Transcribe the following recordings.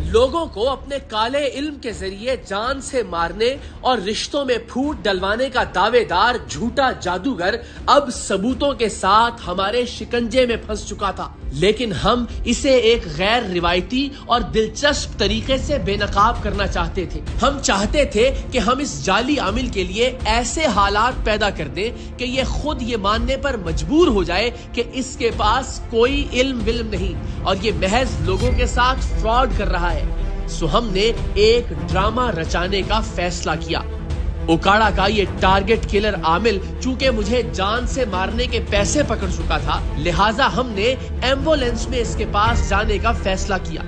लोगों को अपने काले इल्म के जरिए जान से मारने और रिश्तों में फूट डलवाने का दावेदार झूठा जादूगर अब सबूतों के साथ हमारे शिकंजे में फंस चुका था, लेकिन हम इसे एक गैर रिवायती और दिलचस्प तरीके से बेनकाब करना चाहते थे। हम चाहते थे कि हम इस जाली आमिल के लिए ऐसे हालात पैदा कर दें कि ये खुद ये मानने पर मजबूर हो जाए कि इसके पास कोई इल्म विल्म नहीं और ये महज लोगों के साथ फ्रॉड कर रहा है। सो हमने एक ड्रामा रचाने का फैसला किया। ओकाड़ा का ये टारगेट किलर आमिल चूंकि मुझे जान से मारने के पैसे पकड़ चुका था, लिहाजा हमने एम्बुलेंस में इसके पास जाने का फैसला किया।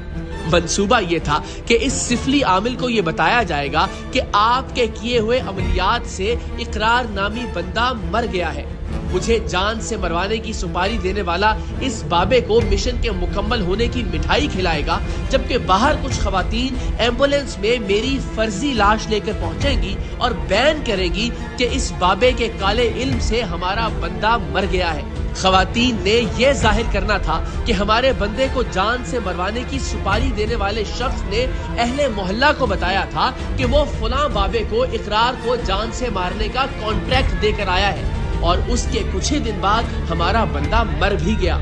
मंसूबा ये था कि इस सिफली आमिल को ये बताया जाएगा कि आपके किए हुए अमलियात से इकरार नामी बंदा मर गया है। मुझे जान से मरवाने की सुपारी देने वाला इस बाबे को मिशन के मुकम्मल होने की मिठाई खिलाएगा, जबकि बाहर कुछ खवातीन एम्बुलेंस में मेरी फर्जी लाश लेकर पहुंचेंगी और बयान करेगी कि इस बाबे के काले इल्म से हमारा बंदा मर गया है। खवातीन ने यह जाहिर करना था कि हमारे बंदे को जान से मरवाने की सुपारी देने वाले शख्स ने अहले मोहल्ला को बताया था कि वो फलां बाबे को इकरार को जान से मारने का कॉन्ट्रैक्ट देकर आया है और उसके कुछ ही दिन बाद हमारा बंदा मर भी गया।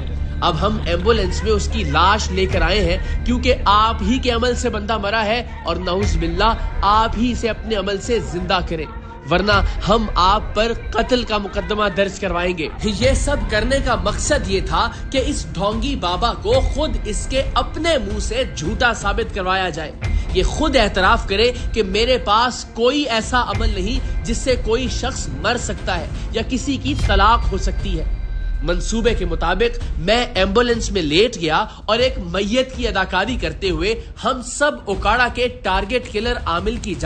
अब हम एम्बुलेंस में उसकी लाश लेकर आए हैं क्योंकि आप ही के अमल से बंदा मरा है और नऊज़ बिल्लाह आप ही इसे अपने अमल से जिंदा करें, वरना हम आप पर कत्ल का मुकदमा दर्ज करवाएंगे। ये सब करने का मकसद ये था कि इस ढोंगी बाबा को खुद इसके अपने मुंह से झूठा साबित करवाया जाए। ये खुद एतराफ करे कि मेरे पास कोई ऐसा अमल नहीं जिससे कोई शख्स मर सकता है या किसी की तलाक हो सकती है। मंसूबे के मुताबिक मैं एम्बुलेंस में लेट गया और एक मैयत की अदाकारी करते हुए हम सब ओकाड़ा के टारगेट किलर आमिल की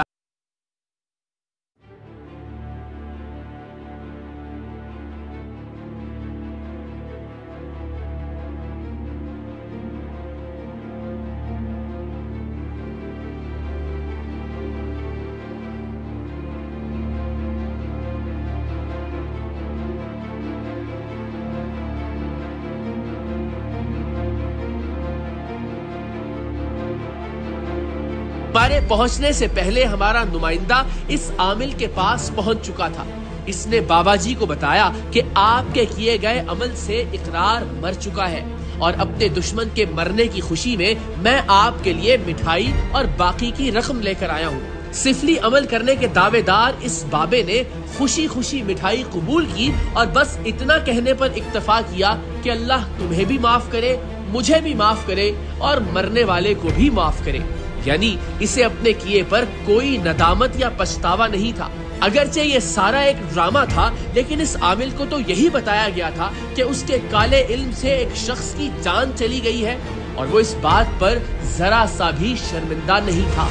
हमारे पहुंचने से पहले हमारा नुमाइंदा इस आमिल के पास पहुंच चुका था। इसने बाबा जी को बताया कि आपके किए गए अमल से इकरार मर चुका है और अपने दुश्मन के मरने की खुशी में मैं आपके लिए मिठाई और बाकी की रकम लेकर आया हूँ। सिफली अमल करने के दावेदार इस बाबे ने खुशी खुशी मिठाई कबूल की और बस इतना कहने पर इक्तफा किया कि अल्लाह तुम्हें भी माफ करे, मुझे भी माफ करे और मरने वाले को भी माफ करे। यानी इसे अपने किए पर कोई नदामत या पछतावा नहीं था। अगरचे ये सारा एक ड्रामा था, लेकिन इस आमिल को तो यही बताया गया था कि उसके काले इल्म से एक शख्स की जान चली गई है और वो इस बात पर जरा सा भी शर्मिंदा नहीं था।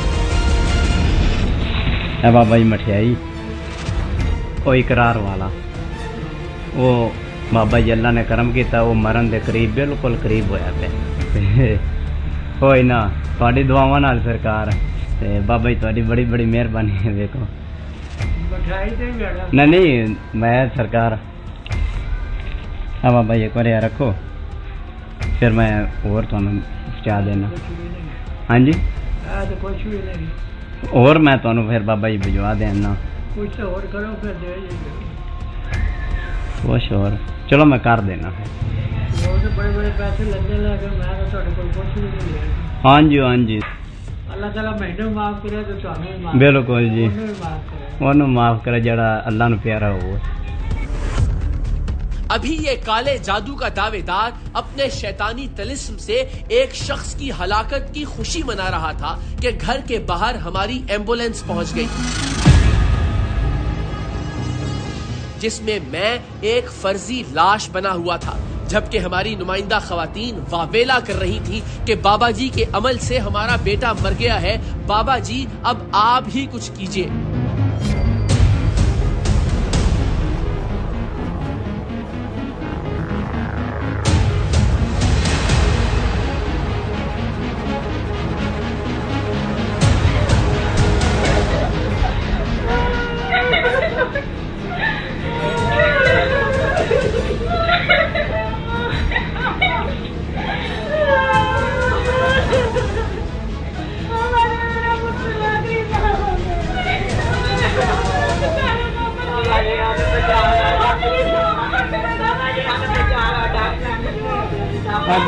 बाबा जी मठियाई वो इकरार वाला, वो बाबा जी अल्लाह ने करम किया, वो मरण के करीब बिल्कुल करीब होया पे होई ना थोड़ी दुआवां नाल सरकार ते बाबा जी थोड़ी बड़ी बड़ी मेहरबानी है। देखो नहीं मैं सरकार हाँ बाबा जी एक बार रखो, फिर मैं और तुहानू पहुँचा देना। हाँ जी और मैं तुहानू फिर बाबा जी भिजवा देना कुछ और चलो मैं कर देना फिर। बड़े बड़े पैसे लगने लगे, मैं तो कुछ भी नहीं लिया। हाँ जी हाँ जी अल्लाह ताला मैनू माफ करे तो तुहानू भी माफ बिल्कुल जी ओनू माफ करे जड़ा अल्लाह नू प्यारा हो। अभी ये काले जादू का दावेदार अपने शैतानी तिलिस्म से एक शख्स की हलाकत की खुशी मना रहा था कि घर के बाहर हमारी एम्बुलेंस पहुंच गई, जिसमें मैं एक फर्जी लाश बना हुआ था, जबकि हमारी नुमाइंदा खवातीन वावेला कर रही थी कि बाबा जी के अमल से हमारा बेटा मर गया है। बाबा जी अब आप ही कुछ कीजिए।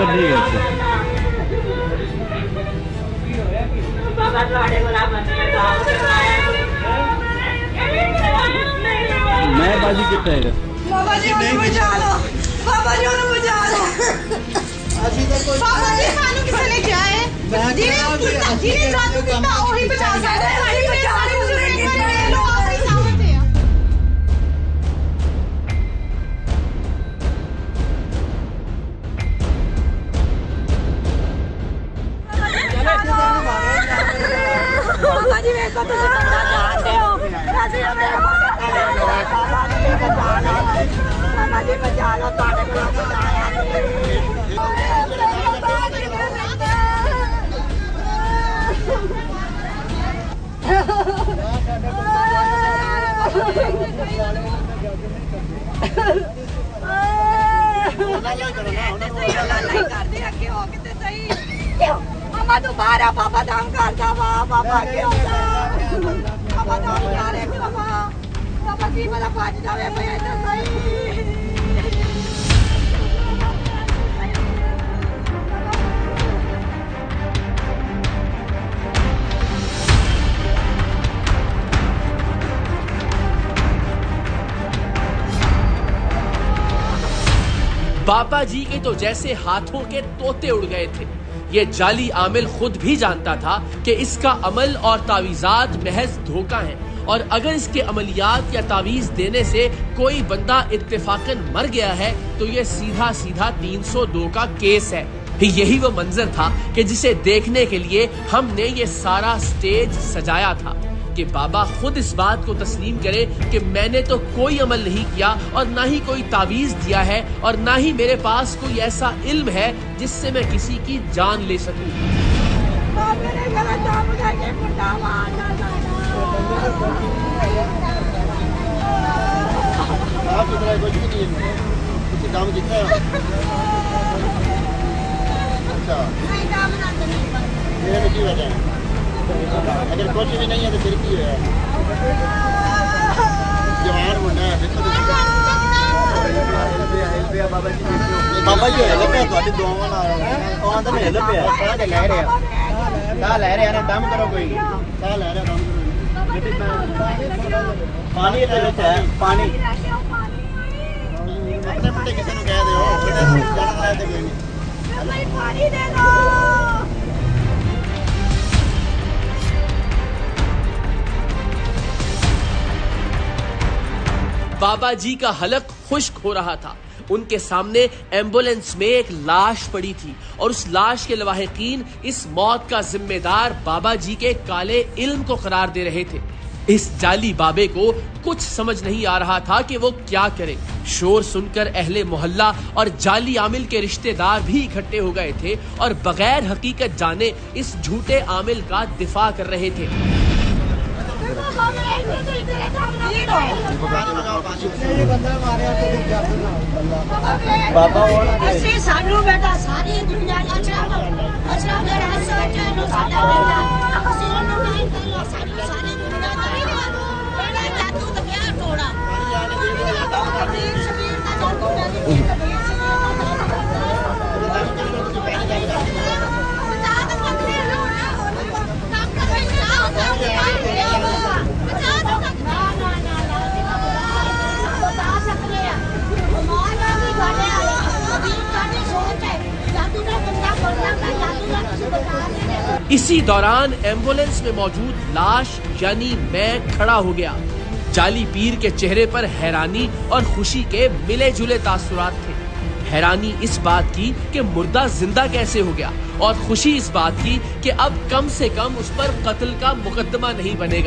उधर ठीक है। मैं बाजी कितना है बाबा जी उन्हें बुझा लो, बाबा जी उन्हें बुझा लो। बाबा जी सानू किसे ले क्या है? जिन्हें जादू कितना वही बचा सकता है, वही बचा सकता लो आपकी सामत है। बाबा जी मेरे को तो जानते हो, बाबा जी बचा लो, ताने को बचाया। मामा दोबारा पापा दाम करता पापा क्यों पापा दाम करे पापा की मला पाच जावे पाहिजे सही। बाबा जी के तो जैसे हाथों के तोते उड़ गए थे। ये जाली आमिल खुद भी जानता था कि इसका अमल और तावीज़ात महज धोखा है, और अगर इसके अमलियात या तावीज़ देने से कोई बंदा इत्तेफाकन मर गया है तो ये सीधा सीधा 302 का केस है। यही वो मंजर था कि जिसे देखने के लिए हमने ये सारा स्टेज सजाया था, कि बाबा खुद इस बात को तस्लीम करे कि मैंने तो कोई अमल नहीं किया और ना ही कोई तावीज़ दिया है और ना ही मेरे पास कोई ऐसा इल्म है जिससे मैं किसी की जान ले सकूं। अगर कुछ भी नहीं है तो फिर की है जवान मुंडा है। बाबा जी हिल पे ਤੁਹਾਡੀ ਦੁਆਵਾਂ ਨਾਲ ਆਉਂ ਤਾਂ ਹਿਲ ਪਿਆ ਸਾਹ ਤੇ ਲੈ ਰਿਹਾ ਨਾ ਦਮ ਕਰੋ ਕੋਈ ਸਾਹ ਲੈ ਰਿਹਾ ਦਮ ਕਰੋ। ਪਾਣੀ ਦੇ ਵਿੱਚ ਹੈ ਪਾਣੀ ਆਪਣੇ ਮੁੰਡੇ ਕਿਸੇ ਨੂੰ ਕਹਿ ਦਿਓ ਜਾਣ ਲੈ ਤੇ ਕੋਈ ਨਹੀਂ पानी दे दो। बाबा जी का हलक खुश्क हो रहा था। उनके सामने एम्बुलेंस में एक लाश पड़ी थी और उस लाश के लवाहिकीन इस मौत का जिम्मेदार बाबा जी के काले इल्म को करार दे रहे थे। इस जाली बाबे को कुछ समझ नहीं आ रहा था कि वो क्या करे। शोर सुनकर अहले मोहल्ला और जाली आमिल के रिश्तेदार भी इकट्ठे हो गए थे और बगैर हकीकत जाने इस झूठे आमिल का दिफा कर रहे थे। बाबा ਅਸੀਂ ਸਾਨੂੰ ਬੇਟਾ ਸਾਰੀ ਦੁਨੀਆ ਅਸ਼ਰਾਫ ਦੇ ਰਾਸਤੇ ਨੂੰ ਸਾਡਾ ਬੇਟਾ ਅਸੀਂ ਉਹਨੂੰ ਨਹੀਂ ਕਰਨਾ ਸਾਰੀ ਦੁਨੀਆ ਦਾ ਬੇਟਾ ਜਾਦੂ ਦਾ ਕਿਆ ਟੋੜਾ ਕਬੀਰ ਸ਼ਬੀਰ ਦਾ ਜਾਦੂ इसी दौरान एम्बुलेंस में मौजूद लाश यानी मैं खड़ा हो गया। जाली पीर के चेहरे पर हैरानी और खुशी के मिले जुले तासुरात थे। हैरानी इस बात की कि मुर्दा जिंदा कैसे हो गया, और खुशी इस बात की कि अब कम से कम उस पर कत्ल का मुकदमा नहीं बनेगा।